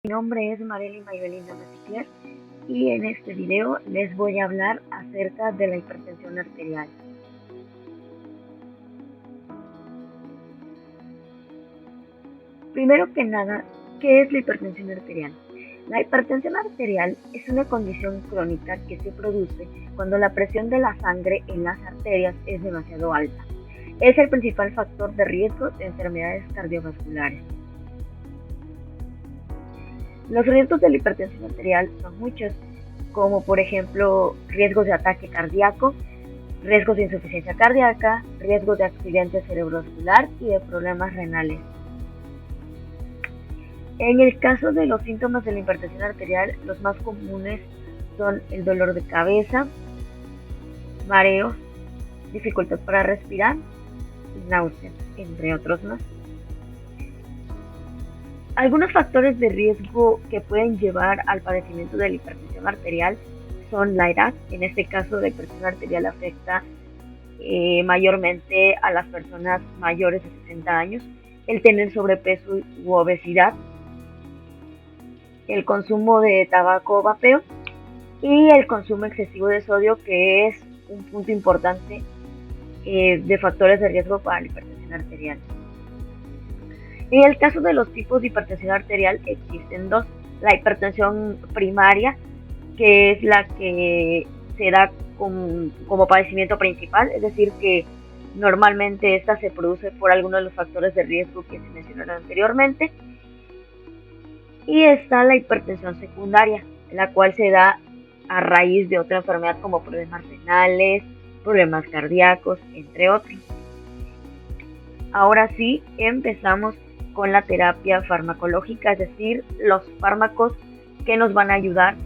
Mi nombre es Marely Maybelinda Messier y en este video les voy a hablar acerca de la hipertensión arterial. Primero que nada, ¿qué es la hipertensión arterial? La hipertensión arterial es una condición crónica que se produce cuando la presión de la sangre en las arterias es demasiado alta. Es el principal factor de riesgo de enfermedades cardiovasculares. Los riesgos de la hipertensión arterial son muchos, como por ejemplo riesgos de ataque cardíaco, riesgos de insuficiencia cardíaca, riesgos de accidente cerebrovascular y de problemas renales. En el caso de los síntomas de la hipertensión arterial, los más comunes son el dolor de cabeza, mareos, dificultad para respirar y náuseas, entre otros más. Algunos factores de riesgo que pueden llevar al padecimiento de la hipertensión arterial son la edad. En este caso, la hipertensión arterial afecta mayormente a las personas mayores de 60 años, el tener sobrepeso u obesidad, el consumo de tabaco o vapeo y el consumo excesivo de sodio, que es un punto importante de factores de riesgo para la hipertensión arterial. En el caso de los tipos de hipertensión arterial existen dos: la hipertensión primaria, que es la que se da como padecimiento principal, es decir, que normalmente esta se produce por alguno de los factores de riesgo que se mencionaron anteriormente. Y está la hipertensión secundaria, la cual se da a raíz de otra enfermedad como problemas renales, problemas cardíacos, entre otros. Ahora sí, empezamos con la terapia farmacológica, es decir, los fármacos que nos van a ayudar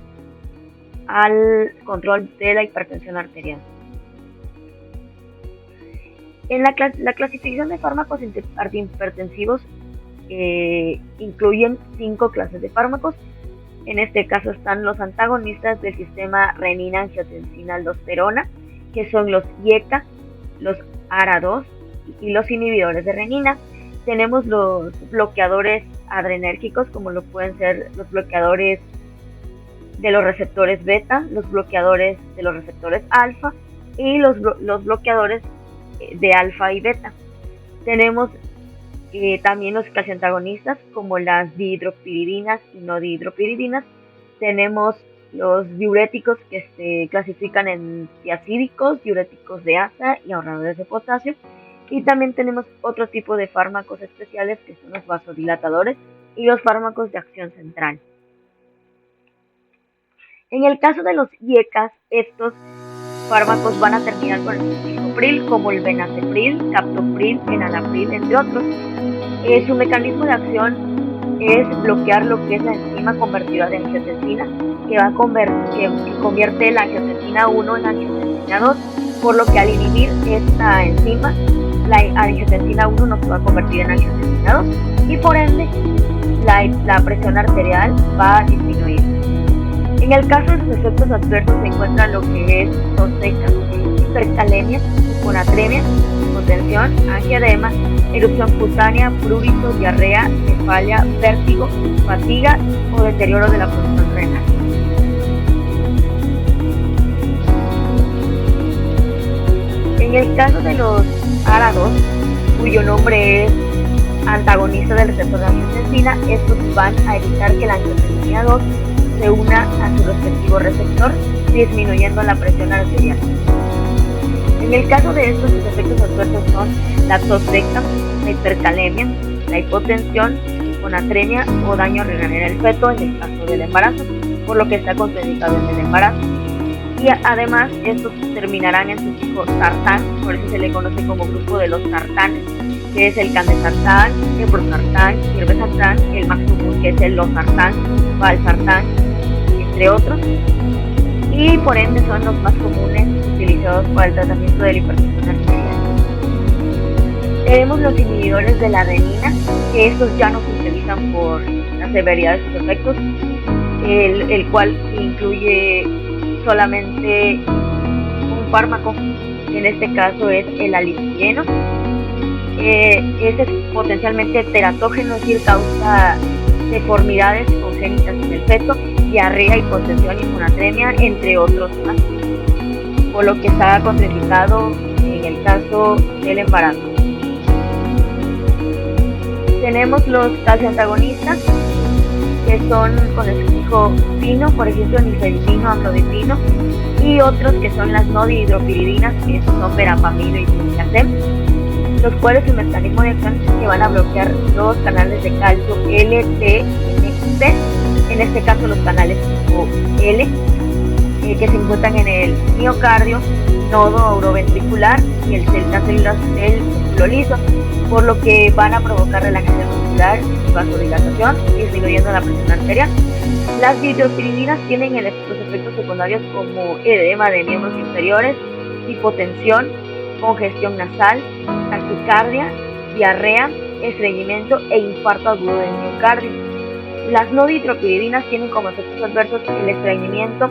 al control de la hipertensión arterial. En la clasificación de fármacos antihipertensivos incluyen 5 clases de fármacos. En este caso están los antagonistas del sistema renina-angiotensina-aldosterona, que son los IECA, los ARA2 y los inhibidores de renina. Tenemos los bloqueadores adrenérgicos, como lo pueden ser los bloqueadores de los receptores beta, los bloqueadores de los receptores alfa y los bloqueadores de alfa y beta. Tenemos también los casi antagonistas, como las dihidropiridinas y no dihidropiridinas. Tenemos los diuréticos, que se clasifican en tiacídicos, diuréticos de asa y ahorradores de potasio. Y también tenemos otro tipo de fármacos especiales, que son los vasodilatadores y los fármacos de acción central. En el caso de los IECAs, estos fármacos van a terminar con el cipril, como el benacepril, captopril, enalapril, entre otros. Su mecanismo de acción es bloquear lo que es la enzima convertidora de angiotensina, que convierte la angiotensina 1 en angiotensina 2, por lo que al inhibir esta enzima, la angiotensina 1 no se va a convertir en angiotensina 2 y por ende la presión arterial va a disminuir. En el caso de sus efectos adversos se encuentran lo que es tos seca, hipercalemia, hiponatremia, hipotensión, angioedema, erupción cutánea, prurito, diarrea, cefalia, vértigo, fatiga o deterioro de la función renal. En el caso de los ARA2, cuyo nombre es antagonista del receptor de angiotensina, estos van a evitar que la angiotensina 2 se una a su respectivo receptor, disminuyendo la presión arterial. En el caso de estos, sus efectos adversos son la tos seca, la hipercalemia, la hipotensión, hiponatremia o daño renal en el feto en el caso del embarazo, por lo que está contraindicado en el embarazo. Y además, estos terminarán en sufijo sartán, por eso se le conoce como grupo de los sartanes, que es el candesartán, el brosartán, el irbesartán, el más común, que es el losartán, valsartán, entre otros. Y por ende son los más comunes utilizados para el tratamiento de la hipertensión arterial. Tenemos los inhibidores de la renina, que estos ya no se utilizan por la severidad de sus efectos, el cual incluye solamente un fármaco, en este caso es el alipileno. Ese es potencialmente teratógeno, es decir, causa deformidades o congénitas en el feto, diarrea, hipotensión, hiponatremia, entre otros más, por lo que está contraindicado en el caso del embarazo. Tenemos los calcioantagonistas, que son con el sufijo pino, por ejemplo nifedipino, amlodipino, y otros que son las no dihidropiridinas, que son verapamido y silacem, los cuales su mecanismo de acción es que van a bloquear los canales de calcio L, T, N y C, en este caso los canales tipo L, que se encuentran en el miocardio, nodo uroventricular y las células del músculo liso, por lo que van a provocar relajación muscular y vasodilatación, disminuyendo la presión arterial. Las dihidropiridinas tienen los efectos secundarios como edema de miembros inferiores, hipotensión, congestión nasal, taquicardia, diarrea, estreñimiento e infarto agudo del miocardio. Las no dihidropiridinas tienen como efectos adversos el estreñimiento,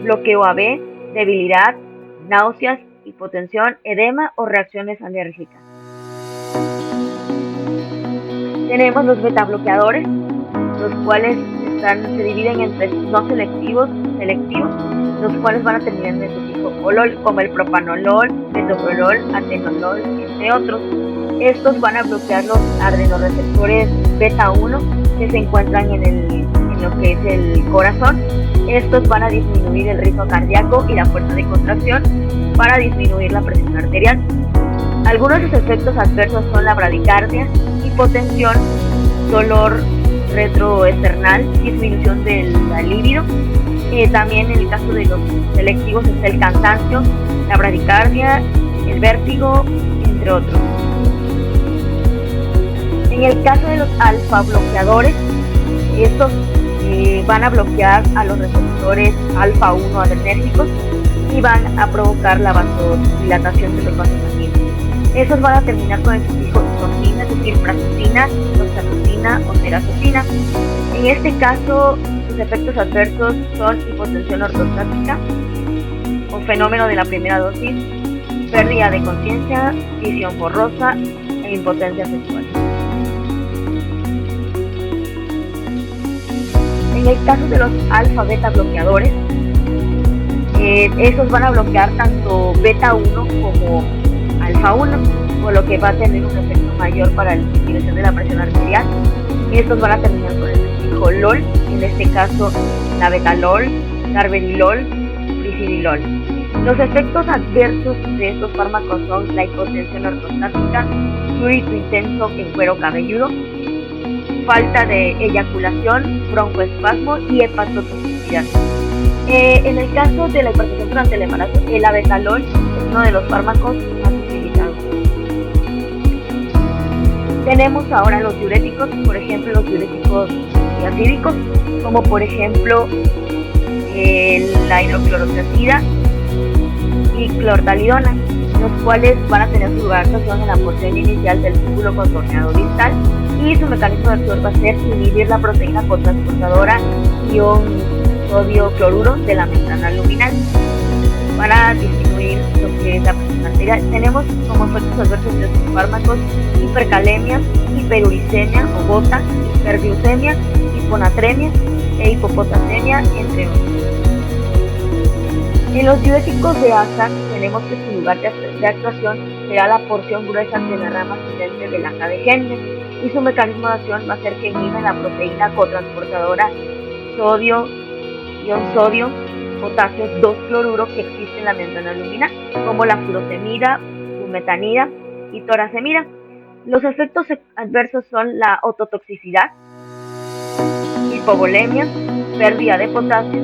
bloqueo AB, debilidad, náuseas, hipotensión, edema o reacciones alérgicas. Tenemos los betabloqueadores, los cuales se dividen entre no selectivos, los cuales van a terminar en el sufijo olol, como el propanolol, metoprolol, atenolol, entre otros. Estos van a bloquear los adrenoreceptores beta 1 que se encuentran en lo que es el corazón. Estos van a disminuir el ritmo cardíaco y la fuerza de contracción para disminuir la presión arterial. Algunos de sus efectos adversos son la bradicardia, hipotensión, dolor retroesternal, disminución de la libido. También en el caso de los selectivos está el cansancio, la bradicardia, el vértigo, entre otros. En el caso de los alfa bloqueadores, estos van a bloquear a los receptores alfa 1 adrenérgicos y van a provocar la vasodilatación de los vasos sanguíneos. Estos van a terminar con el sufijo inosina, es decir, prazotina, oxatocina o terazocina. En este caso, sus efectos adversos son hipotensión ortostática o fenómeno de la primera dosis, pérdida de conciencia, visión borrosa e impotencia sexual. En el caso de los alfa-beta bloqueadores, estos van a bloquear tanto beta 1 como alfa 1, por lo que va a tener un efecto mayor para la disminución de la presión arterial. Estos van a terminar con el sufijo LOL, en este caso la betalol, carvedilol, frisidilol. Los efectos adversos de estos fármacos son la hipotensión ortostática, prurito intenso en cuero cabelludo, falta de eyaculación, broncoespasmo y hepatotoxicidad. En el caso de la hipertensión durante el embarazo, el abetalol es uno de los fármacos más utilizados. Tenemos ahora los diuréticos, por ejemplo los diuréticos diacídicos, como por ejemplo la hidroclorotiazida y clortalidona, los cuales van a tener su lugar de actuación en la porción inicial del túbulo contorneado distal, y su mecanismo de acción va a ser inhibir la proteína cotransportadora ion sodio cloruro de la membrana luminal para disminuir lo que es la presión arterial. Tenemos como efectos adversos de estos fármacos hipercalemia, hiperuricemia o gota, hiperglucemia, hiponatremia e hipopotasemia, entre otros. En los diuréticos de ASA tenemos que su lugar de actuación será la porción gruesa de la rama ascendente de la K de Henle, y su mecanismo de acción va a ser que inhibe la proteína cotransportadora sodio, ion sodio, potasio 2-cloruro que existe en la membrana luminal, como la furosemida, bumetanida y toracemida. Los efectos adversos son la ototoxicidad, hipovolemia, pérdida de potasio,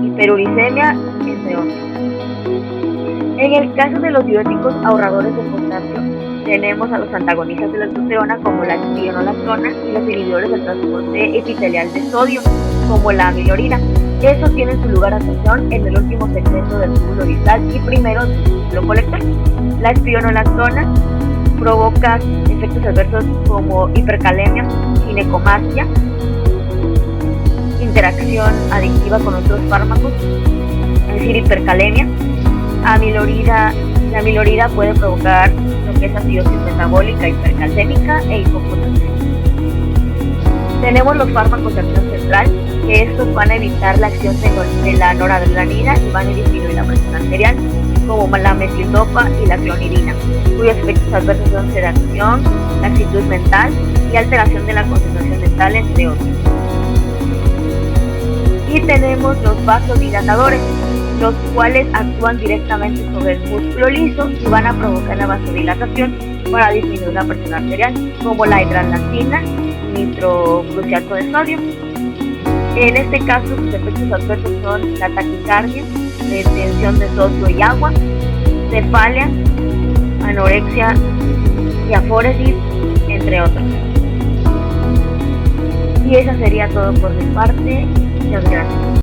hiperuricemia, entre otros. En el caso de los diuréticos ahorradores de potasio, tenemos a los antagonistas de la aldosterona como la espionolactona y los inhibidores del transporte epitelial de sodio como la amilorida. Estos tienen su lugar de actuación en el último segmento del túbulo distal y primero del túbulo colector. La espionolactona provoca efectos adversos como hipercalemia, ginecomastia, interacción adictiva con otros fármacos, es decir, hipercalemia. La amilorida puede provocar lo que es acidosis metabólica hipercalcémica e hipopotasemia. Tenemos los fármacos de acción central central, que estos van a evitar la acción de la noradrenalina y van a disminuir la presión arterial, como la metildopa y la clonidina, cuyos efectos adversos son sedación, laxitud mental y alteración de la concentración mental, entre otros. Y tenemos los vasodilatadores, los cuales actúan directamente sobre el músculo liso y van a provocar la vasodilatación para disminuir la presión arterial, como la hidralazina, nitrogluciato de sodio. En este caso, sus efectos adversos son la taquicardia, retención de sodio y agua, cefalia, anorexia y afóresis, entre otros. Y eso sería todo por mi parte. Muchas gracias.